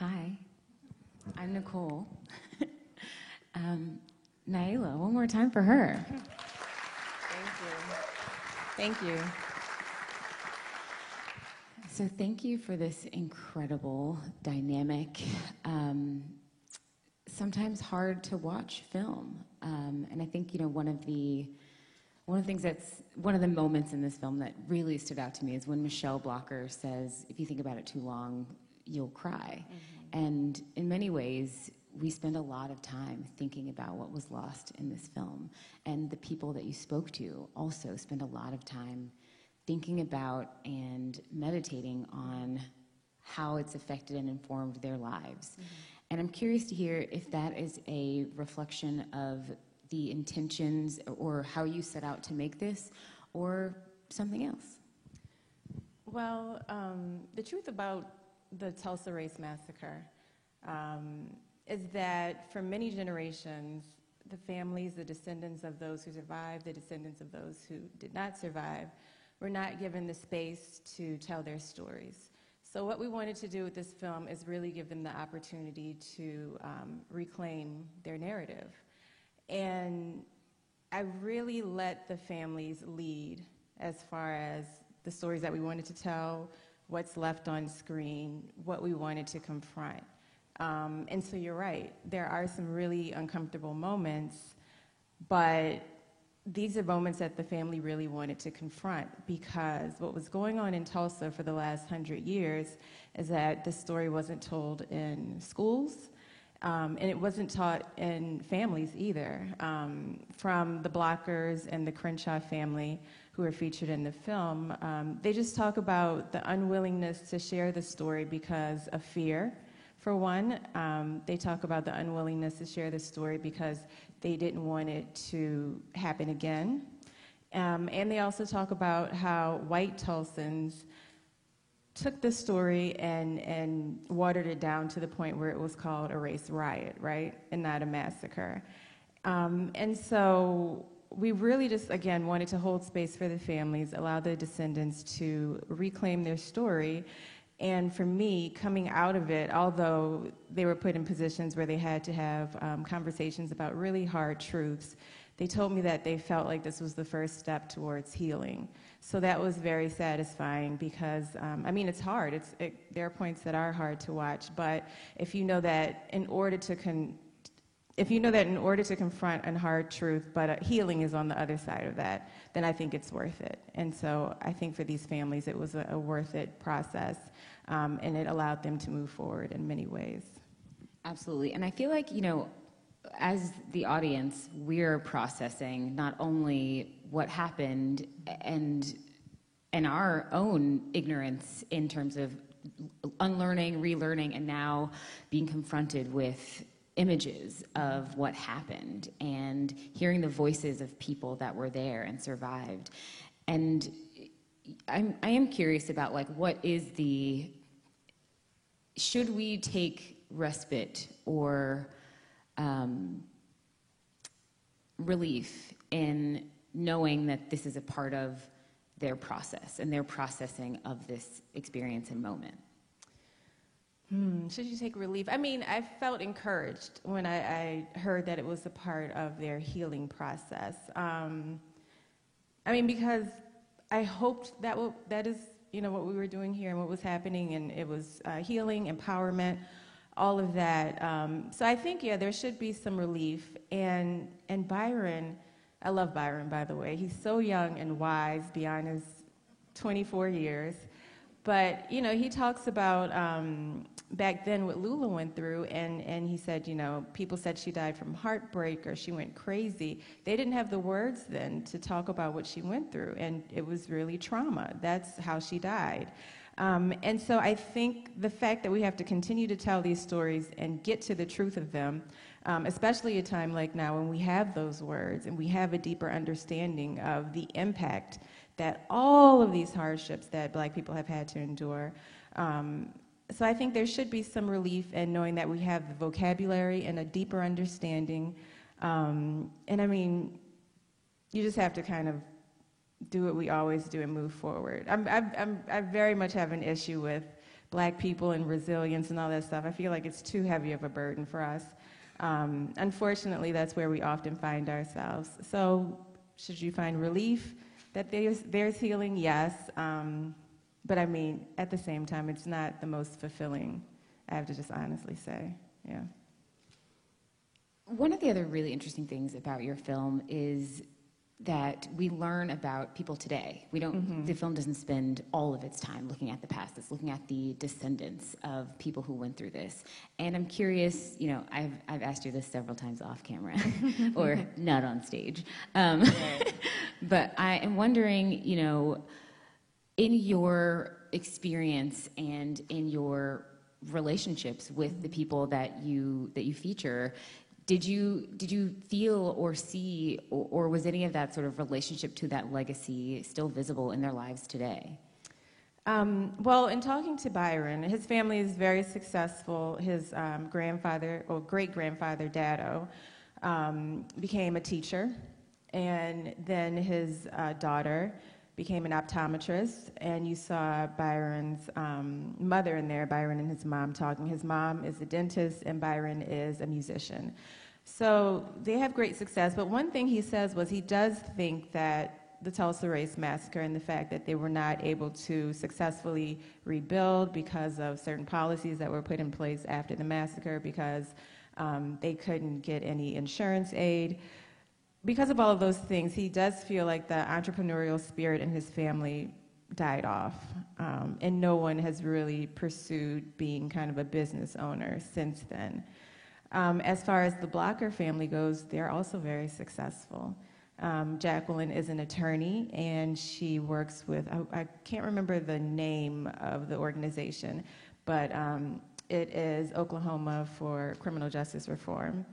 Hi, I'm Nicole. Naila, one more time for her. Thank you. So thank you for this incredible, dynamic, sometimes hard to watch film. And I think, one of the moments in this film that really stood out to me is when Michelle Blocker says, if you think about it too long, you'll cry. Mm-hmm. And in many ways, we spend a lot of time thinking about what was lost in this film. And the people that you spoke to also spend a lot of time thinking about and meditating on how it's affected and informed their lives. Mm-hmm. And I'm curious to hear if that is a reflection of the intentions or how you set out to make this, or something else. Well, the truth about the Tulsa Race Massacre is that for many generations, the families, the descendants of those who survived, the descendants of those who did not survive, were not given the space to tell their stories. So what we wanted to do with this film is really give them the opportunity to reclaim their narrative. And I really let the families lead as far as the stories that we wanted to tell, what's left on screen, what we wanted to confront. And so you're right, there are some really uncomfortable moments, but these are moments that the family really wanted to confront, because what was going on in Tulsa for the last 100 years is that the story wasn't told in schools, and it wasn't taught in families either. From the Blockers and the Crenshaw family, who are featured in the film, they just talk about the unwillingness to share the story because of fear. For one, they talk about the unwillingness to share the story because they didn't want it to happen again. And they also talk about how white Tulsans took the story and watered it down to the point where it was called a race riot, right? And not a massacre. And so we really just, again, wanted to hold space for the families, allow the descendants to reclaim their story. And for me, coming out of it, although they were put in positions where they had to have conversations about really hard truths, they told me that they felt like this was the first step towards healing. So that was very satisfying because, it's hard. There are points that are hard to watch, but if you know that in order to confront a hard truth, but healing is on the other side of that, then I think it's worth it. And so I think for these families, it was a worth it process, and it allowed them to move forward in many ways. Absolutely. And I feel like, as the audience, we're processing not only what happened and our own ignorance in terms of unlearning, relearning, and now being confronted with images of what happened and hearing the voices of people that were there and survived. And I am curious about, what is should we take respite or relief in knowing that this is a part of their process and their processing of this experience and moment? Should you take relief? I felt encouraged when I heard that it was a part of their healing process. Because I hoped that is what we were doing here and what was happening, and it was healing, empowerment, all of that. So I think, there should be some relief. And Byron, I love Byron, by the way. He's so young and wise beyond his 24 years. But, he talks about back then what Lula went through, and he said, people said she died from heartbreak or she went crazy. They didn't have the words then to talk about what she went through, and it was really trauma. That's how she died. And so I think the fact that we have to continue to tell these stories and get to the truth of them, especially at a time like now when we have those words and we have a deeper understanding of the impact that all of these hardships that Black people have had to endure. So I think there should be some relief in knowing that we have the vocabulary and a deeper understanding. You just have to kind of do what we always do and move forward. I very much have an issue with Black people and resilience and all that stuff. I feel like it's too heavy of a burden for us. Unfortunately, that's where we often find ourselves. So should you find relief that there's healing? Yes. But I mean, at the same time, it's not the most fulfilling, I have to just honestly say, yeah. One of the other really interesting things about your film is that we learn about people today. We don't. The film doesn't spend all of its time looking at the past. It's looking at the descendants of people who went through this. And I'm curious. You know, I've asked you this several times off camera, or not on stage. But I am wondering. You know, in your experience and in your relationships with the people that you feature. Did you feel or see, or was any of that sort of relationship to that legacy still visible in their lives today? Well, in talking to Byron, his family is very successful. His grandfather, or great-grandfather, Dado, became a teacher, and then his daughter became an optometrist, and you saw Byron's mother in there, Byron and his mom talking. His mom is a dentist, and Byron is a musician. So they have great success, but one thing he says was he does think that the Tulsa Race Massacre and the fact that they were not able to successfully rebuild because of certain policies that were put in place after the massacre, because they couldn't get any insurance aid. Because of all of those things, he does feel like the entrepreneurial spirit in his family died off, and no one has really pursued being kind of a business owner since then. As far as the Blocker family goes, they're also very successful. Jacqueline is an attorney, and she works with, I can't remember the name of the organization, but it is Oklahoma for Criminal Justice Reform.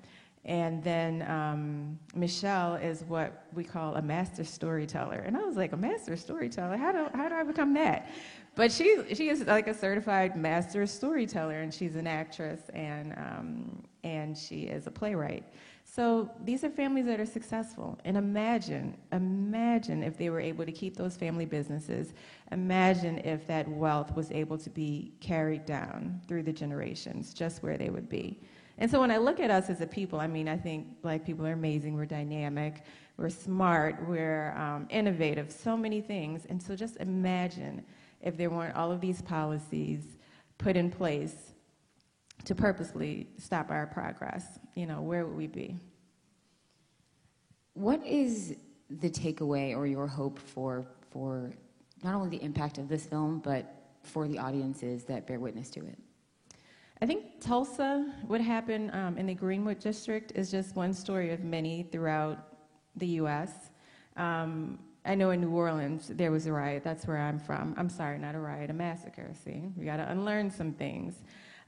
And then Michelle is what we call a master storyteller. And I was like, a master storyteller? How do I become that? But she is like a certified master storyteller, and she's an actress, and she is a playwright. So these are families that are successful. And imagine if they were able to keep those family businesses. Imagine if that wealth was able to be carried down through the generations, just where they would be. And so when I look at us as a people, I mean, I think Black people are amazing. We're dynamic. We're smart. We're innovative. So many things. And so just imagine if there weren't all of these policies put in place to purposely stop our progress. You know, where would we be? What is the takeaway or your hope for not only the impact of this film, but for the audiences that bear witness to it? I think Tulsa, what happened in the Greenwood District, is just one story of many throughout the U.S. I know in New Orleans there was a riot. That's where I'm from. I'm sorry, not a riot, a massacre. See, we got to unlearn some things.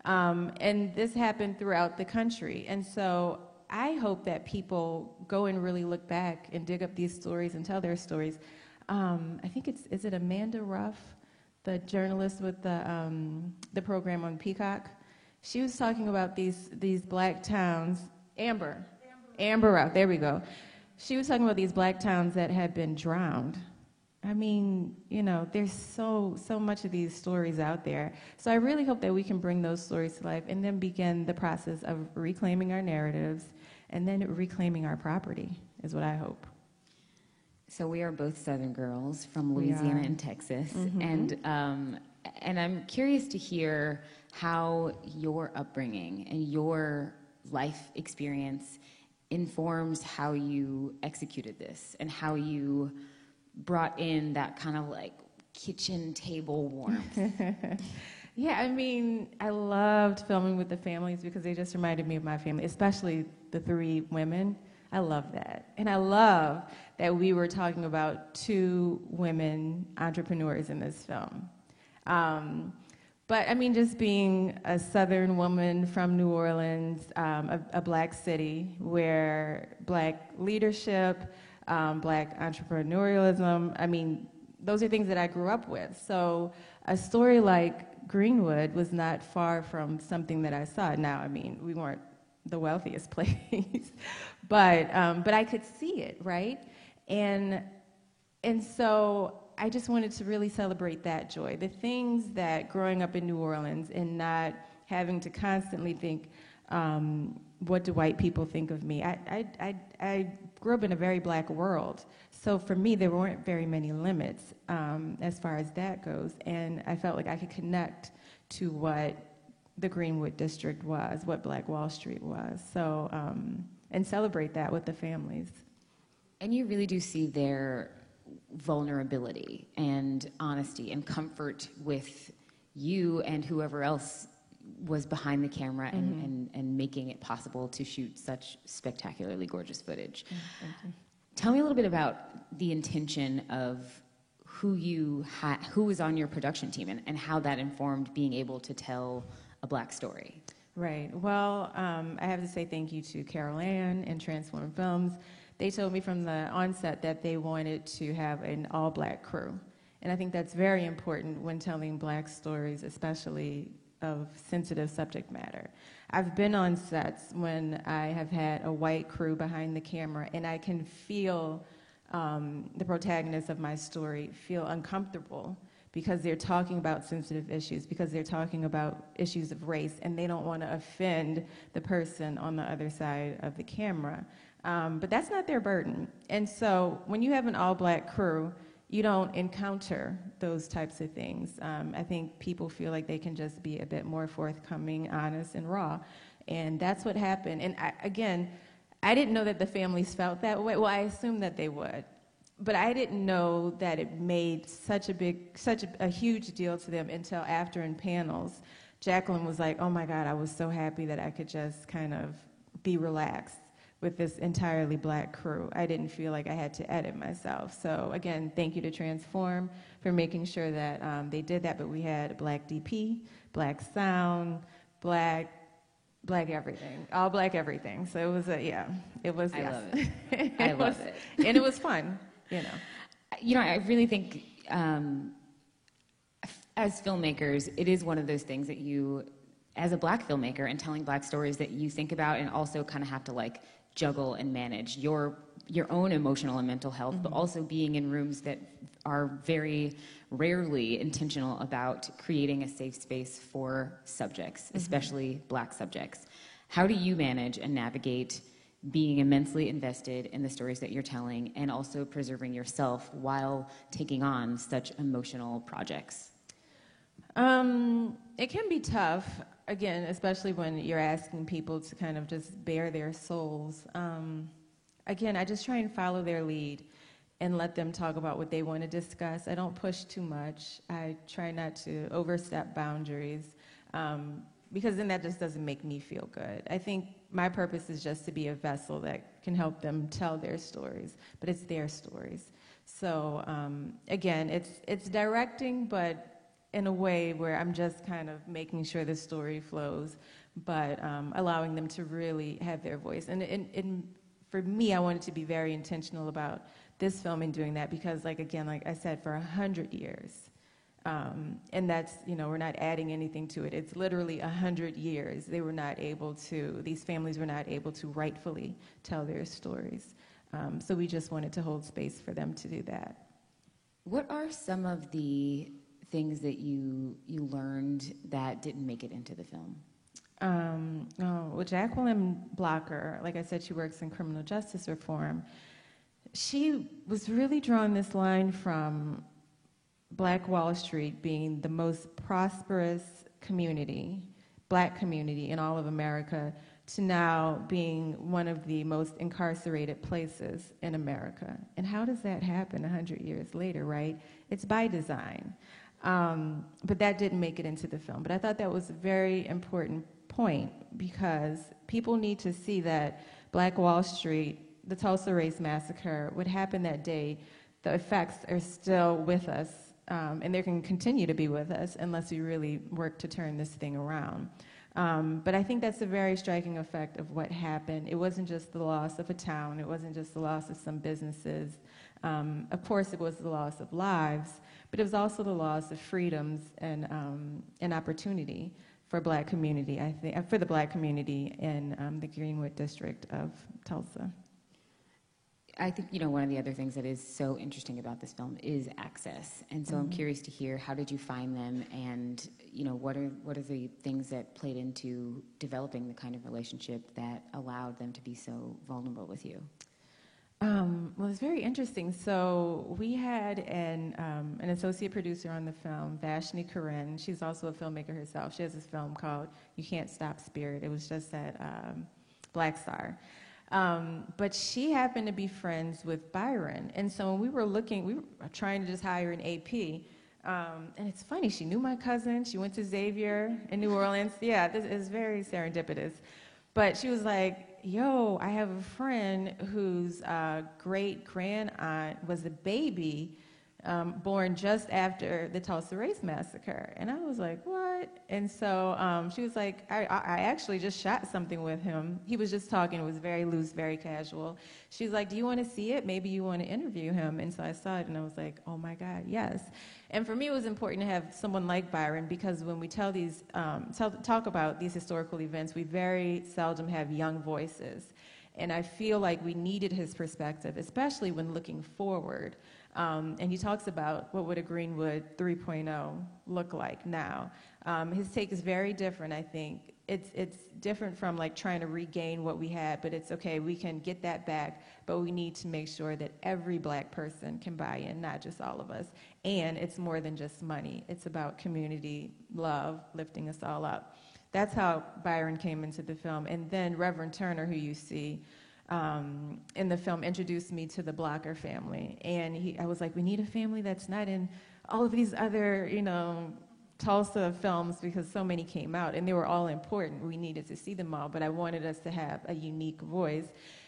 And this happened throughout the country. And so I hope that people go and really look back and dig up these stories and tell their stories. I think is it Amanda Ruff, the journalist with the program on Peacock? She was talking about these Black towns. Amber Ruff, there we go. She was talking about these Black towns that had been drowned. I mean, you know, there's so much of these stories out there. So I really hope that we can bring those stories to life and then begin the process of reclaiming our narratives and then reclaiming our property, is what I hope. So we are both Southern girls from Louisiana and Texas, and I'm curious to hear how your upbringing and your life experience informs how you executed this and how you brought in that kind of like kitchen table warmth. Yeah, I mean, I loved filming with the families because they just reminded me of my family, especially the three women. I love that. And I love that we were talking about two women entrepreneurs in this film. But I mean, just being a Southern woman from New Orleans, a Black city where Black leadership, Black entrepreneurialism, I mean, those are things that I grew up with. So a story like Greenwood was not far from something that I saw. Now, I mean, we weren't the wealthiest place, but I could see it, right? And so I just wanted to really celebrate that joy. The things that growing up in New Orleans and not having to constantly think, what do white people think of me? I grew up in a very black world. So for me, there weren't very many limits as far as that goes. And I felt like I could connect to what the Greenwood District was, what Black Wall Street was. So, and celebrate that with the families. And you really do see their vulnerability and honesty and comfort with you and whoever else was behind the camera and making it possible to shoot such spectacularly gorgeous footage. Tell me a little bit about the intention of who was on your production team and how that informed being able to tell a Black story. Right. Well, I have to say thank you to Carol Ann and Transform Films. They told me from the onset that they wanted to have an all-Black crew. And I think that's very important when telling Black stories, especially of sensitive subject matter. I've been on sets when I have had a white crew behind the camera, and I can feel the protagonists of my story feel uncomfortable because they're talking about sensitive issues, because they're talking about issues of race, and they don't want to offend the person on the other side of the camera. But that's not their burden. And so when you have an all-Black crew, you don't encounter those types of things. I think people feel like they can just be a bit more forthcoming, honest, and raw. And that's what happened. And I didn't know that the families felt that way. Well, I assumed that they would. But I didn't know that it made such a huge deal to them until after in panels. Jacqueline was like, oh my God, I was so happy that I could just kind of be relaxed with this entirely Black crew. I didn't feel like I had to edit myself. So again, thank you to Transform for making sure that they did that, but we had Black DP, Black sound, Black everything, all Black everything. So it was it was, I yes. love it. I love it. And it was fun, you know. You know, I really think as filmmakers, it is one of those things that you, as a Black filmmaker and telling Black stories, that you think about and also kind of have to like juggle and manage your own emotional and mental health, but also being in rooms that are very rarely intentional about creating a safe space for subjects, especially Black subjects. How do you manage and navigate being immensely invested in the stories that you're telling and also preserving yourself while taking on such emotional projects? It can be tough, again, especially when you're asking people to kind of just bare their souls. Again, I just try and follow their lead and let them talk about what they want to discuss. I don't push too much. I try not to overstep boundaries, because then that just doesn't make me feel good. I think my purpose is just to be a vessel that can help them tell their stories, but it's their stories. So again, it's directing, but in a way where I'm just kind of making sure the story flows, but allowing them to really have their voice. And for me, I wanted to be very intentional about this film and doing that because, like I said, for 100 years, and that's, we're not adding anything to it. It's literally 100 years. These families were not able to rightfully tell their stories. So we just wanted to hold space for them to do that. What are some of the things that you learned that didn't make it into the film? Well, Jacqueline Blocker, like I said, she works in criminal justice reform. She was really drawing this line from Black Wall Street being the most prosperous community, Black community in all of America, to now being one of the most incarcerated places in America. And how does that happen 100 years later, right? It's by design. But that didn't make it into the film. But I thought that was a very important point because people need to see that Black Wall Street, the Tulsa Race Massacre, what happened that day, the effects are still with us, and they can continue to be with us unless we really work to turn this thing around. But I think that's a very striking effect of what happened. It wasn't just the loss of a town. It wasn't just the loss of some businesses. Of course, it was the loss of lives, but it was also the loss of freedoms and opportunity for Black community, I think, for the Black community in the Greenwood district of Tulsa. I think, one of the other things that is so interesting about this film is access. And so I'm curious to hear, how did you find them? And, what are the things that played into developing the kind of relationship that allowed them to be so vulnerable with you? Well, it's very interesting. So we had an associate producer on the film, Vashni Karin. She's also a filmmaker herself. She has this film called You Can't Stop Spirit. It was just at Black Star. But she happened to be friends with Byron. And so when we were trying to just hire an AP. And it's funny, she knew my cousin. She went to Xavier in New Orleans. Yeah, this is very serendipitous. But she was like, yo, I have a friend whose great-grand-aunt was a baby born just after the Tulsa Race Massacre. And I was like, what? And so she was like, I actually just shot something with him. He was just talking. It was very loose, very casual. She was like, do you want to see it? Maybe you want to interview him. And so I saw it, and I was like, oh, my God, yes. And for me, it was important to have someone like Byron, because when we tell these, talk about these historical events, we very seldom have young voices. And I feel like we needed his perspective, especially when looking forward. And he talks about what would a Greenwood 3.0 look like now. His take is very different, I think. It's different from like trying to regain what we had, but it's okay, we can get that back, but we need to make sure that every Black person can buy in, not just all of us. And it's more than just money. It's about community, love, lifting us all up. That's how Byron came into the film. And then Reverend Turner, who you see in the film, introduced me to the Blocker family. And I was like, we need a family that's not in all of these other, Tulsa films, because so many came out, and they were all important. We needed to see them all, but I wanted us to have a unique voice.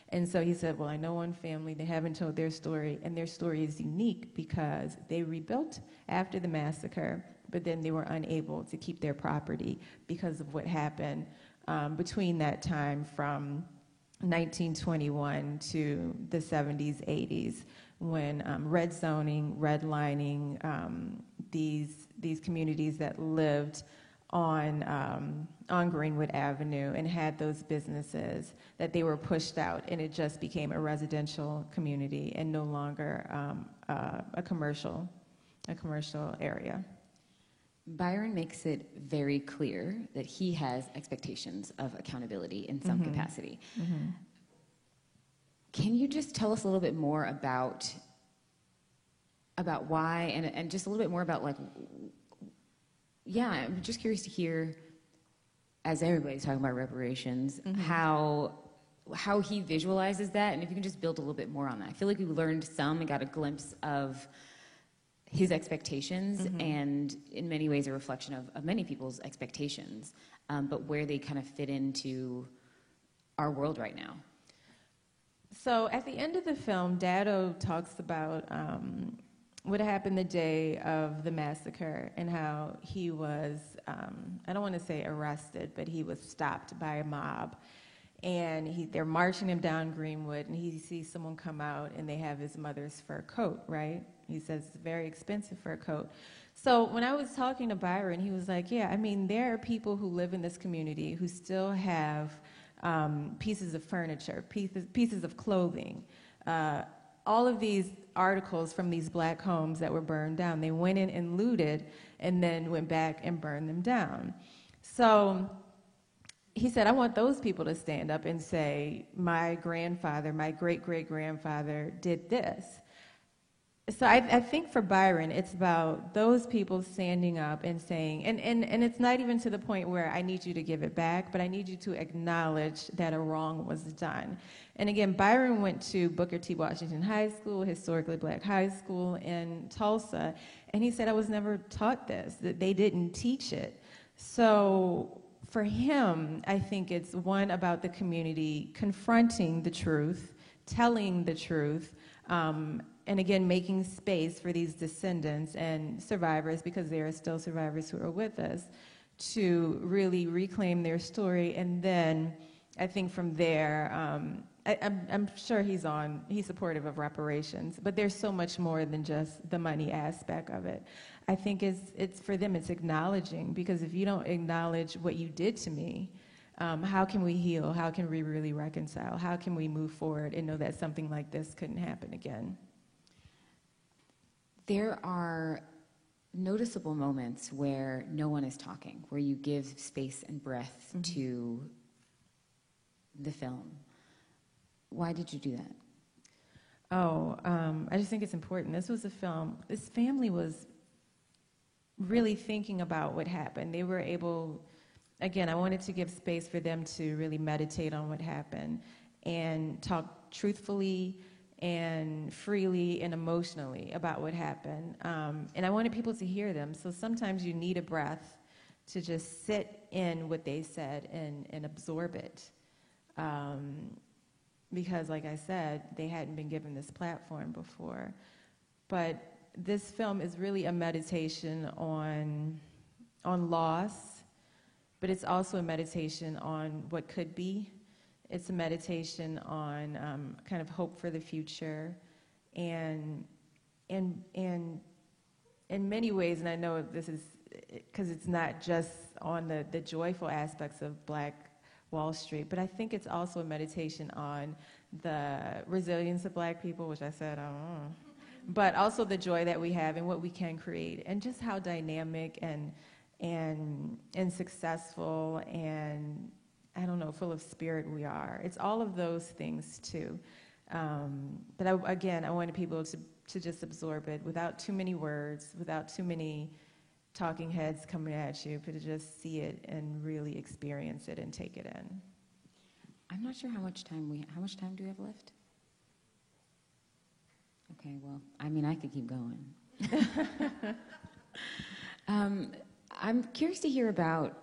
And so he said, well, I know one family, they haven't told their story, and their story is unique because they rebuilt after the massacre, but then they were unable to keep their property because of what happened between that time from 1921 to the 70s, 80s, when red zoning, redlining, these communities that lived on Greenwood Avenue and had those businesses, that they were pushed out, and it just became a residential community and no longer a commercial area. Byron makes it very clear that he has expectations of accountability in some capacity. Can you just tell us a little bit more about why, and just a little bit more about, like, yeah, I'm just curious to hear, as everybody's talking about reparations, how he visualizes that, and if you can just build a little bit more on that. I feel like we learned some and got a glimpse of his expectations, and in many ways a reflection of many people's expectations, but where they kind of fit into our world right now. So at the end of the film, Dado talks about what happened the day of the massacre and how he was, I don't want to say arrested, but he was stopped by a mob. And they're marching him down Greenwood, and he sees someone come out, and they have his mother's fur coat, right? He says it's a very expensive fur coat. So when I was talking to Byron, he was like, yeah, I mean, there are people who live in this community who still have pieces of furniture, pieces of clothing, all of these articles from these Black homes that were burned down. They went in and looted and then went back and burned them down. So he said, I want those people to stand up and say, my grandfather, my great-great-grandfather did this. So I think for Byron, it's about those people standing up and saying, and it's not even to the point where I need you to give it back, but I need you to acknowledge that a wrong was done. And again, Byron went to Booker T. Washington High School, historically Black high school in Tulsa, and he said, I was never taught this, that they didn't teach it. So for him, I think it's one about the community confronting the truth, telling the truth, and again, making space for these descendants and survivors, because there are still survivors who are with us, to really reclaim their story. And then I think from there, I'm sure he's supportive of reparations, but there's so much more than just the money aspect of it. I think it's for them, it's acknowledging, because if you don't acknowledge what you did to me, How can we heal? How can we really reconcile? How can we move forward and know that something like this couldn't happen again? There are noticeable moments where no one is talking, where you give space and breath to the film. Why did you do that? I just think it's important. This was a film, this family was really thinking about what happened. They were able, again, I wanted to give space for them to really meditate on what happened and talk truthfully and freely and emotionally about what happened. And I wanted people to hear them. So sometimes you need a breath to just sit in what they said and absorb it. Because, like I said, they hadn't been given this platform before. But this film is really a meditation on loss, but it's also a meditation on what could be. It's a meditation on kind of hope for the future, and in many ways, and I know this is because it's not just on the joyful aspects of Black Wall Street, but I think it's also a meditation on the resilience of Black people, which I said, I don't know, but also the joy that we have and what we can create, and just how dynamic and successful and, I don't know, full of spirit we are. It's all of those things too. But I wanted people to just absorb it without too many words, without too many talking heads coming at you, but to just see it and really experience it and take it in. I'm not sure how much time do we have left? Okay, well, I mean, I could keep going. I'm curious to hear about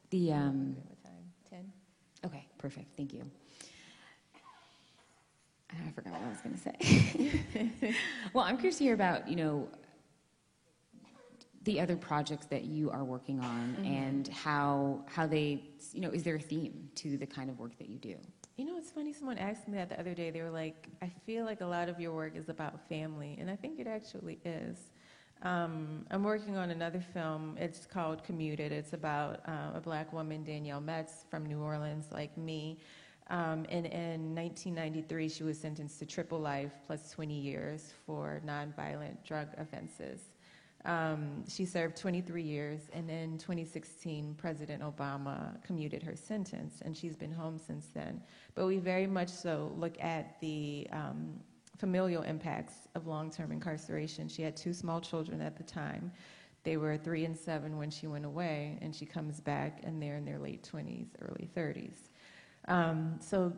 the... What time? 10? Okay, perfect, thank you. I forgot what I was going to say. Well, I'm curious to hear about, the other projects that you are working on and how they, is there a theme to the kind of work that you do? It's funny, someone asked me that the other day. They were like, I feel like a lot of your work is about family, and I think it actually is. I'm working on another film. It's called Commuted. It's about a Black woman, Danielle Metz, from New Orleans, like me. And in 1993, she was sentenced to triple life plus 20 years for nonviolent drug offenses. She served 23 years, and in 2016, President Obama commuted her sentence, and she's been home since then. But we very much so look at the familial impacts of long-term incarceration. She had 2 small children at the time. They were 3 and 7 when she went away, and she comes back, and they're in their late 20s, early 30s. So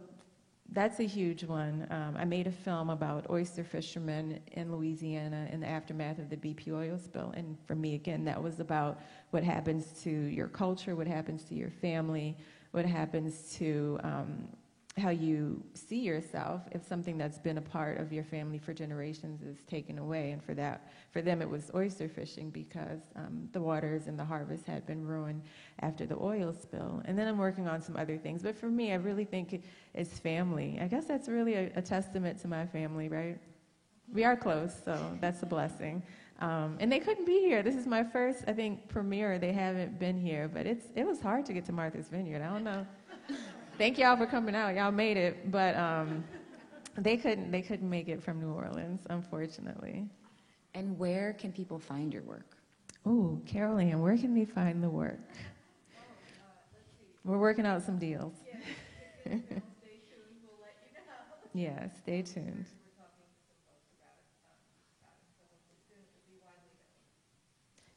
that's a huge one. I made a film about oyster fishermen in Louisiana in the aftermath of the BP oil spill. And for me, again, that was about what happens to your culture, what happens to your family, what happens to how you see yourself if something that's been a part of your family for generations is taken away. And for them, it was oyster fishing because the waters and the harvest had been ruined after the oil spill. And then I'm working on some other things. But for me, I really think it's family. I guess that's really a testament to my family, right? We are close, so that's a blessing. And they couldn't be here. This is my first, I think, premiere. They haven't been here, but it was hard to get to Martha's Vineyard. I don't know. Thank y'all for coming out. Y'all made it, but they couldn't make it from New Orleans, unfortunately. And where can people find your work? Oh, Carol Ann, where can they find the work? We're working out some deals. Stay tuned. We'll let you know. Yeah, stay tuned.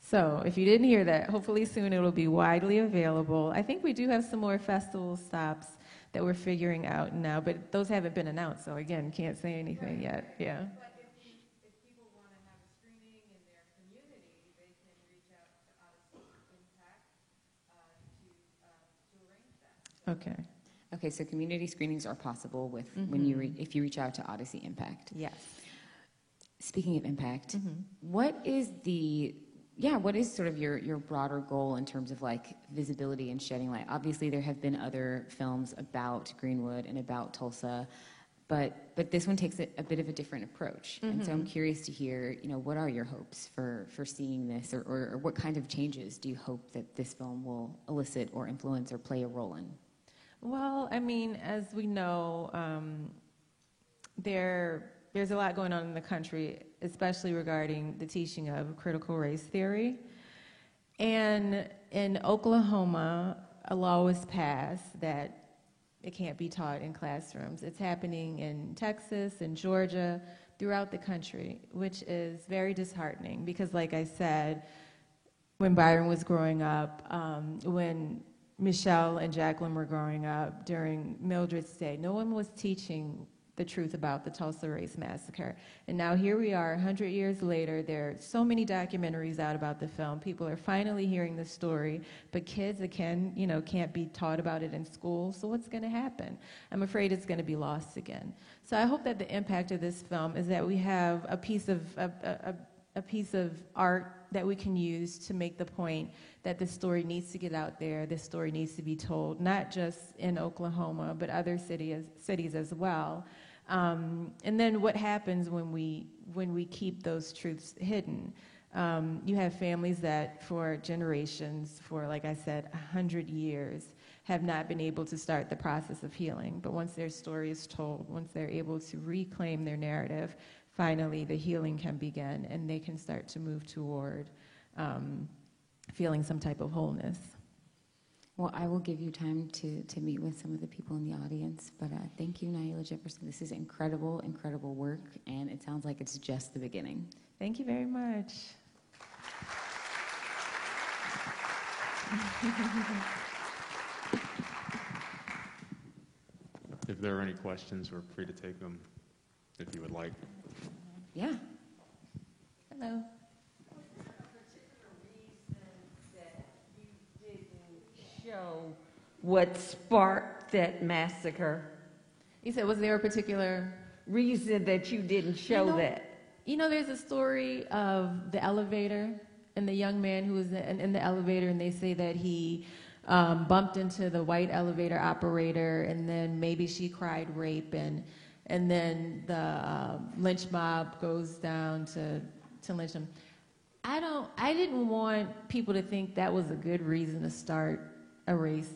So if you didn't hear that, hopefully soon it will be widely available. I think we do have some more festival stops that we're figuring out now, but those haven't been announced, so again, can't say anything yet. Yeah. But if people want to have a screening in their community, they can reach out to Odyssey Impact to arrange that. Okay. Okay, so community screenings are possible with if you reach out to Odyssey Impact. Yes. Speaking of impact, what is sort of your broader goal in terms of like visibility and shedding light? Obviously, there have been other films about Greenwood and about Tulsa, but this one takes a bit of a different approach. And so I'm curious to hear, what are your hopes for seeing this, or what kind of changes do you hope that this film will elicit or influence or play a role in? Well, I mean, as we know, there's a lot going on in the country, especially regarding the teaching of critical race theory. And in Oklahoma, a law was passed that it can't be taught in classrooms. It's happening in Texas and Georgia, throughout the country, which is very disheartening because, like I said, when Byron was growing up, when Michelle and Jacqueline were growing up, during Mildred's day, no one was teaching the truth about the Tulsa Race Massacre. And now here we are, 100 years later, there are so many documentaries out about the film. People are finally hearing the story, but kids, again, can't be taught about it in school, so what's gonna happen? I'm afraid it's gonna be lost again. So I hope that the impact of this film is that we have a piece of art that we can use to make the point that this story needs to get out there, this story needs to be told, not just in Oklahoma, but other cities as well. And then what happens when we keep those truths hidden? You have families that for generations, for like I said, 100 years, have not been able to start the process of healing. But once their story is told, once they're able to reclaim their narrative, finally the healing can begin and they can start to move toward feeling some type of wholeness. Well, I will give you time to meet with some of the people in the audience, but thank you, Naila Jefferson. This is incredible, incredible work, and it sounds like it's just the beginning. Thank you very much. If there are any questions, we're free to take them if you would like. Yeah. Hello. Show what sparked that massacre? You said, was there a particular Reason that you didn't show that? There's a story of the elevator and the young man who was in the elevator, and they say that he bumped into the white elevator operator, and then maybe she cried rape, and then the lynch mob goes down to lynch him. I didn't want people to think that was a good reason to start a race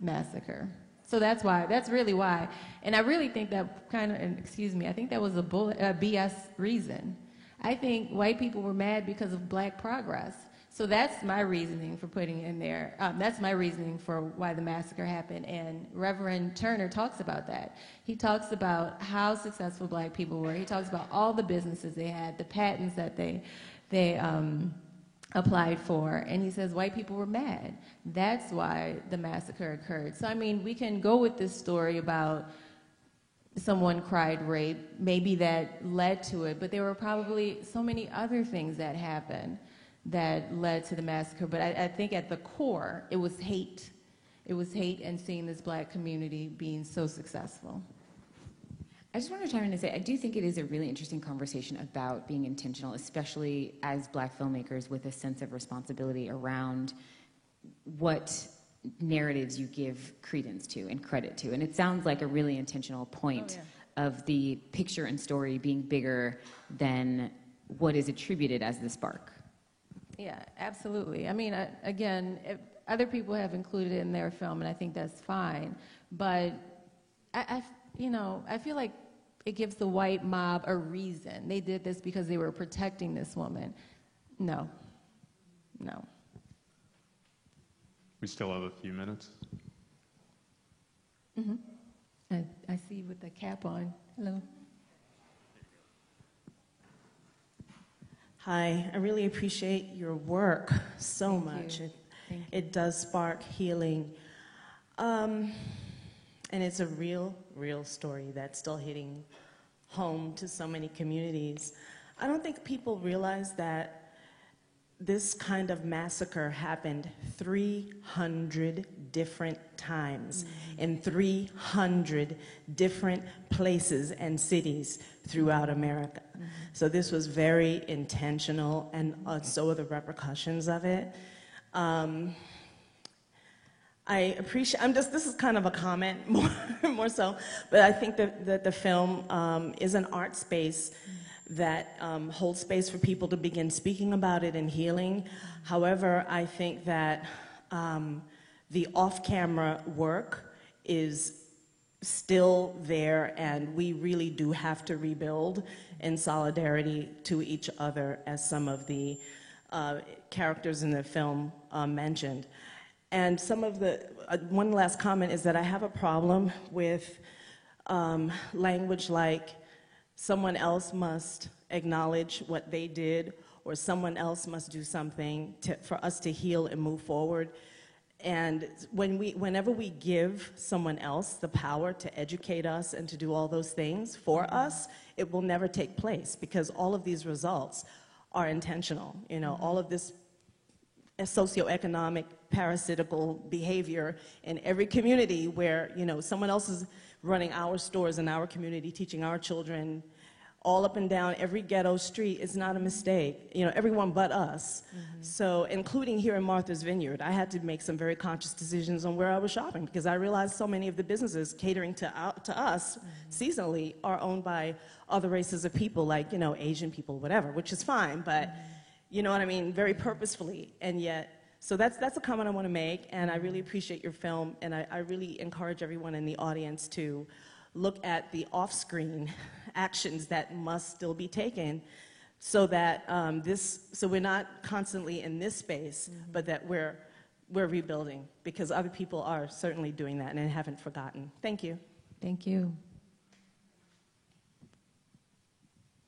massacre. So that's really why. And I really think that I think that was a BS reason. I think white people were mad because of black progress. So that's my reasoning for putting it in there. That's my reasoning for why the massacre happened. And Reverend Turner talks about that. He talks about how successful black people were. He talks about all the businesses they had, the patents that they applied for, and he says white people were mad. That's why the massacre occurred. So I mean, we can go with this story about someone cried rape, maybe that led to it, but there were probably so many other things that happened that led to the massacre. But I think at the core, it was hate. It was hate and seeing this black community being so successful. I just want to chime in and say, I do think it is a really interesting conversation about being intentional, especially as black filmmakers with a sense of responsibility around what narratives you give credence to and credit to. And it sounds like a really intentional point of the picture and story being bigger than what is attributed as the spark. Yeah, absolutely. I mean, again, if other people have included it in their film, and I think that's fine. But I feel like it gives the white mob a reason. They did this because they were protecting this woman. No. We still have a few minutes. Mm-hmm. I see you with the cap on. Hello. Hi, I really appreciate your work so much. It does spark healing. And it's a real story that's still hitting home to so many communities. I don't think people realize that this kind of massacre happened 300 different times in 300 different places and cities throughout America. So this was very intentional, and so are the repercussions of it. I appreciate, this is kind of a comment more so, but I think that the film is an art space that holds space for people to begin speaking about it and healing. However, I think that the off-camera work is still there, and we really do have to rebuild in solidarity to each other, as some of the characters in the film mentioned. And some of the, one last comment is that I have a problem with language like someone else must acknowledge what they did, or someone else must do something for us to heal and move forward. And whenever we give someone else the power to educate us and to do all those things for us, it will never take place, because all of these results are intentional. You know, all of this socioeconomic parasitical behavior in every community where, you know, someone else is running our stores in our community, teaching our children all up and down every ghetto street is not a mistake. You know, everyone but us. So, including here in Martha's Vineyard, I had to make some very conscious decisions on where I was shopping, because I realized so many of the businesses catering to us seasonally are owned by other races of people, like, you know, Asian people, whatever, which is fine, but you know what I mean, very purposefully. And yet, so that's a comment I want to make, and I really appreciate your film, and I really encourage everyone in the audience to look at the off-screen actions that must still be taken, so that so we're not constantly in this space, but that we're rebuilding, because other people are certainly doing that and haven't forgotten. Thank you. Thank you.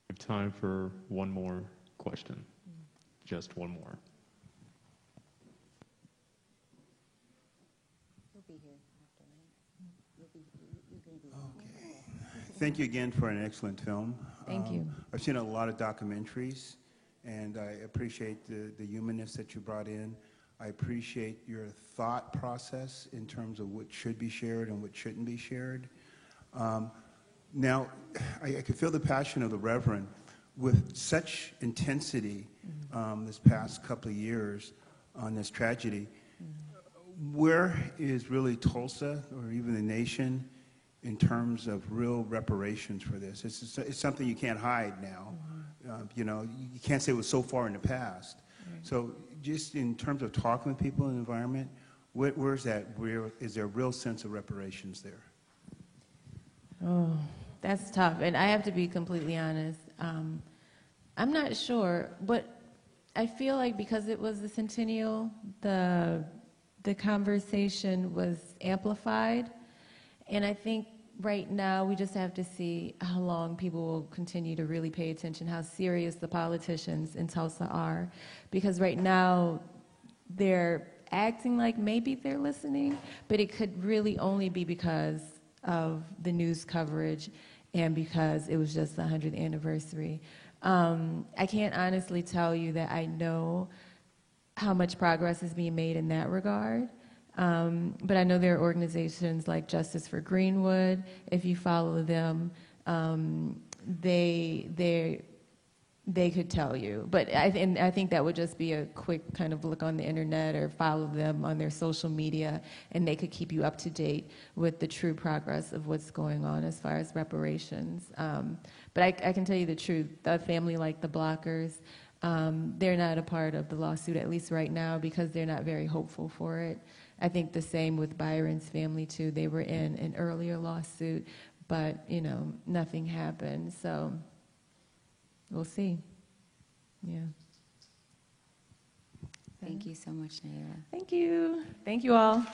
We have time for one more question. Just one more. Thank you again for an excellent film. Thank you. I've seen a lot of documentaries, and I appreciate the humanness that you brought in. I appreciate your thought process in terms of what should be shared and what shouldn't be shared. Now, I could feel the passion of the Reverend with such intensity this past couple of years on this tragedy. Where is really Tulsa, or even the nation, in terms of real reparations for this? It's something you can't hide now. You know, you can't say it was so far in the past. So just in terms of talking with people in the environment, where's that real, is there a real sense of reparations there? Oh, that's tough. And I have to be completely honest. I'm not sure, but I feel like because it was the centennial, the conversation was amplified. And I think right now we just have to see how long people will continue to really pay attention, how serious the politicians in Tulsa are. Because right now they're acting like maybe they're listening, but it could really only be because of the news coverage and because it was just the 100th anniversary. I can't honestly tell you that I know how much progress is being made in that regard. But I know there are organizations like Justice for Greenwood. If you follow them, they could tell you. But I think that would just be a quick kind of look on the internet or follow them on their social media, and they could keep you up to date with the true progress of what's going on as far as reparations. But I can tell you the truth. A family like the Blockers, they're not a part of the lawsuit, at least right now, because they're not very hopeful for it. I think the same with Byron's family, too. They were in an earlier lawsuit, but, you know, nothing happened. So we'll see. Yeah. Thank you so much, Naira. Thank you. Thank you all.